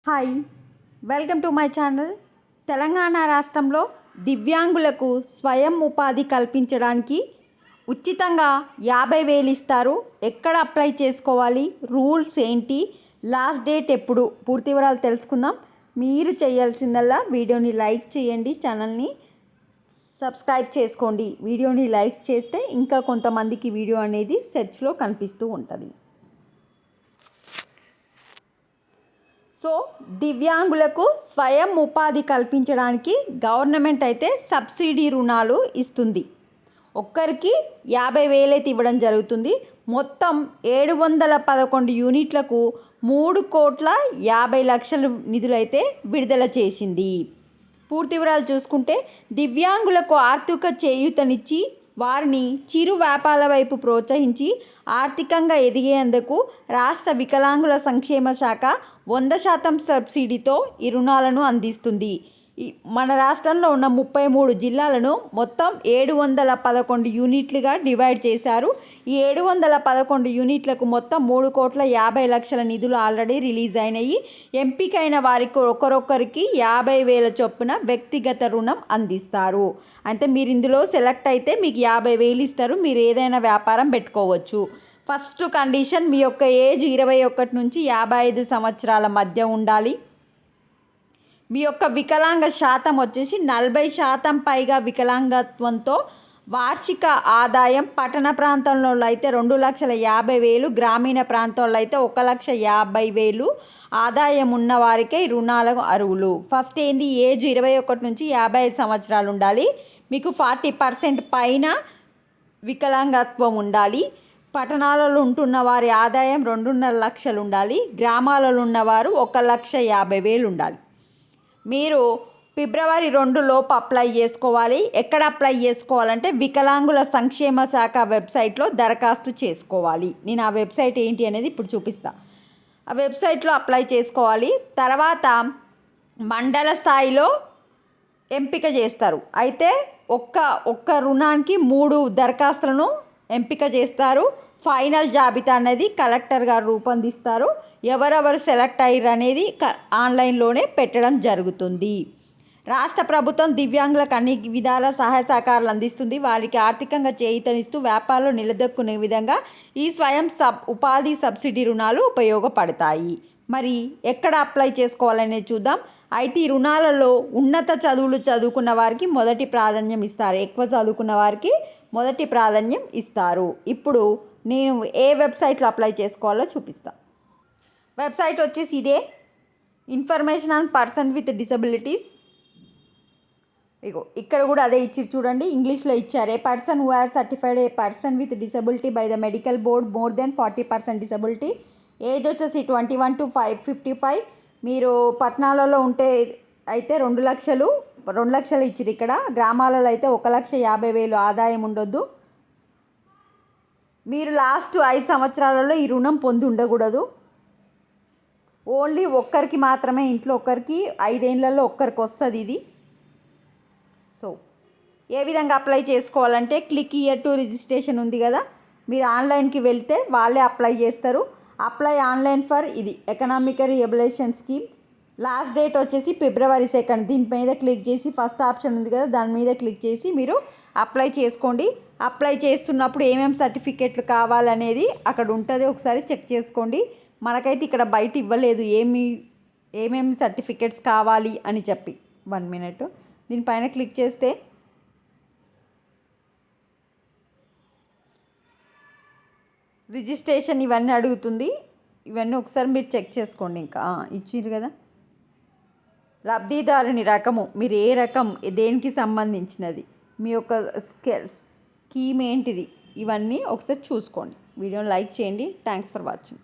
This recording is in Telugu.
Hi, welcome to my channel. Telangana రాష్ట్రంలో దివ్యాంగులకు స్వయం ఉపాధి కల్పించడానికి ఉచితంగా 50,000 ఇస్తారు. ఎక్కడ అప్లై చేసుకోవాలి, రూల్స్ ఏంటి, లాస్ట్ డేట్ ఎప్పుడు, పూర్తి వివరాలు తెలుసుకుందాం. మీరు చేయాల్సిందల్లా వీడియోని లైక్ చేయండి, ఛానల్ని సబ్స్క్రైబ్ చేసుకోండి. వీడియోని లైక్ చేస్తే ఇంకా కొంతమందికి వీడియో అనేది సెర్చ్లో కనిపిస్తూ ఉంటుంది. సో దివ్యాంగులకు స్వయం ఉపాధి కల్పించడానికి గవర్నమెంట్ అయితే సబ్సిడీ రుణాలు ఇస్తుంది. ఒక్కరికి 50,000 అయితే ఇవ్వడం జరుగుతుంది. మొత్తం 711 యూనిట్లకు 3,50,00,000 నిధులైతే విడుదల చేసింది. పూర్తి వివరాలు చూసుకుంటే, దివ్యాంగులకు ఆర్థిక చేయూతనిచ్చి వారిని చిరు వ్యాపారాల వైపు ప్రోత్సహించి ఆర్థికంగా ఎదిగేందుకు రాష్ట్ర వికలాంగుల సంక్షేమ శాఖ 100% సబ్సిడీతో ఈ రుణాలను అందిస్తుంది. మన రాష్ట్రంలో ఉన్న 33 జిల్లాలను మొత్తం 711 యూనిట్లుగా డివైడ్ చేశారు. ఈ 711 యూనిట్లకు మొత్తం 3,50,00,000 నిధులు ఆల్రెడీ రిలీజ్ అయినాయి. ఎంపికైన వారికి ఒకరొకరికి 50,000 చొప్పున వ్యక్తిగత రుణం అందిస్తారు. అంటే మీరు ఇందులో సెలెక్ట్ అయితే మీకు 50,000 ఇస్తారు. మీరు ఏదైనా వ్యాపారం పెట్టుకోవచ్చు. ఫస్ట్ కండిషన్, మీ యొక్క ఏజ్ 21 నుంచి 55 సంవత్సరాల మధ్య ఉండాలి. మీ యొక్క వికలాంగ శాతం వచ్చేసి 40% పైగా వికలాంగత్వంతో వార్షిక ఆదాయం పట్టణ ప్రాంతంలో అయితే 2,50,000, గ్రామీణ ప్రాంతాల్లో అయితే 1,50,000 ఆదాయం ఉన్న వారికే రుణాలకు అర్హులు. ఫస్ట్ ఏంది, ఏజ్ 21 నుంచి 55 సంవత్సరాలు ఉండాలి. మీకు 40% పైన వికలాంగత్వం ఉండాలి. పట్టణాలలో ఉంటున్న వారి ఆదాయం 2.5 లక్షలు ఉండాలి. గ్రామాలలో ఉన్నవారు 1,50,000 ఉండాలి. మీరు ఫిబ్రవరి 2 లోపు అప్లై చేసుకోవాలి. ఎక్కడ అప్లై చేసుకోవాలంటే వికలాంగుల సంక్షేమ శాఖ వెబ్సైట్లో దరఖాస్తు చేసుకోవాలి. నేను ఆ వెబ్సైట్ ఏంటి అనేది ఇప్పుడు చూపిస్తాను. ఆ వెబ్సైట్లో అప్లై చేసుకోవాలి. తర్వాత మండల స్థాయిలో ఎంపిక చేస్తారు. అయితే ఒక్క రుణానికి 3 దరఖాస్తులను ఎంపిక చేస్తారు. ఫైనల్ జాబితా అనేది కలెక్టర్ గారు రూపొందిస్తారు. ఎవరెవరు సెలెక్ట్ అయ్యారు అనేది ఆన్లైన్లోనే పెట్టడం జరుగుతుంది. రాష్ట్ర ప్రభుత్వం దివ్యాంగులకు అన్ని విధాల సహాయ సహకారాలు అందిస్తుంది. వారికి ఆర్థికంగా చేయూతనిస్తూ వ్యాపారంలో నిలదొక్కునే విధంగా ఈ స్వయం ఉపాధి సబ్సిడీ రుణాలు ఉపయోగపడతాయి. మరి ఎక్కడ అప్లై చేసుకోవాలనేది చూద్దాం. అయితే ఈ రుణాలలో ఉన్నత చదువులు చదువుకున్న వారికి మొదటి ప్రాధాన్యం ఇస్తారు. ఎక్కువ చదువుకున్న వారికి మొదటి ప్రాధాన్యం ఇస్తారు. ఇప్పుడు నేను ఏ వెబ్సైట్లో అప్లై చేసుకోవాలో చూపిస్తాను. వెబ్సైట్ వచ్చేసి ఇదే, information on person with disabilities. ఇగో ఇక్కడ కూడా అదే ఇచ్చారు చూడండి, ఇంగ్లీష్లో ఇచ్చారు. A person who has certified a person with disability by the medical board more than 40% disability. Age వచ్చేసి 21 to 55. మీరు పట్టణాలలో ఉంటే అయితే 2 లక్షలు ఇచ్చారు. ఇక్కడ గ్రామాలలో అయితే 1,50,000 ఆదాయం ఉండొద్దు. మీరు లాస్ట్ 5 సంవత్సరాలలో ఈ రుణం పొంది ఉండకూడదు. ఓన్లీ ఒక్కరికి మాత్రమే, ఇంట్లో ఒక్కరికి 5 ఏళ్లలో ఒక్కరికి వస్తుంది ఇది. సో ఏ విధంగా అప్లై చేసుకోవాలంటే, క్లిక్ హియర్ టు రిజిస్ట్రేషన్ ఉంది కదా, మీరు ఆన్లైన్కి వెళ్తే వాళ్ళే అప్లై చేస్తారు. అప్లై ఆన్లైన్ ఫర్ ఇది economical rehabilitation scheme. Last date వచ్చేసి ఫిబ్రవరి 2. దీని మీద క్లిక్ చేసి ఫస్ట్ ఆప్షన్ ఉంది కదా, దాని మీద క్లిక్ చేసి మీరు అప్లై చేసుకోండి. అప్లై చేస్తున్నప్పుడు ఏమేమి సర్టిఫికెట్లు కావాలనేది అక్కడ ఉంటుంది, ఒకసారి చెక్ చేసుకోండి. మనకైతే ఇక్కడ బయట ఇవ్వలేదు ఏమేమి సర్టిఫికెట్స్ కావాలి అని చెప్పి. 1 minute, దీనిపైన క్లిక్ చేస్తే రిజిస్ట్రేషన్ ఇవన్నీ అడుగుతుంది. ఇవన్నీ ఒకసారి మీరు చెక్ చేసుకోండి. ఇంకా ఇచ్చిర్రు కదా, లబ్ధిదారుని రకము, మీరు ఏ రకం, దేనికి సంబంధించినది, మీ యొక్క స్కీమ్ ఏంటిది, ఇవన్నీ ఒకసారి చూసుకోండి. వీడియోని లైక్ చేయండి. Thanks for watching.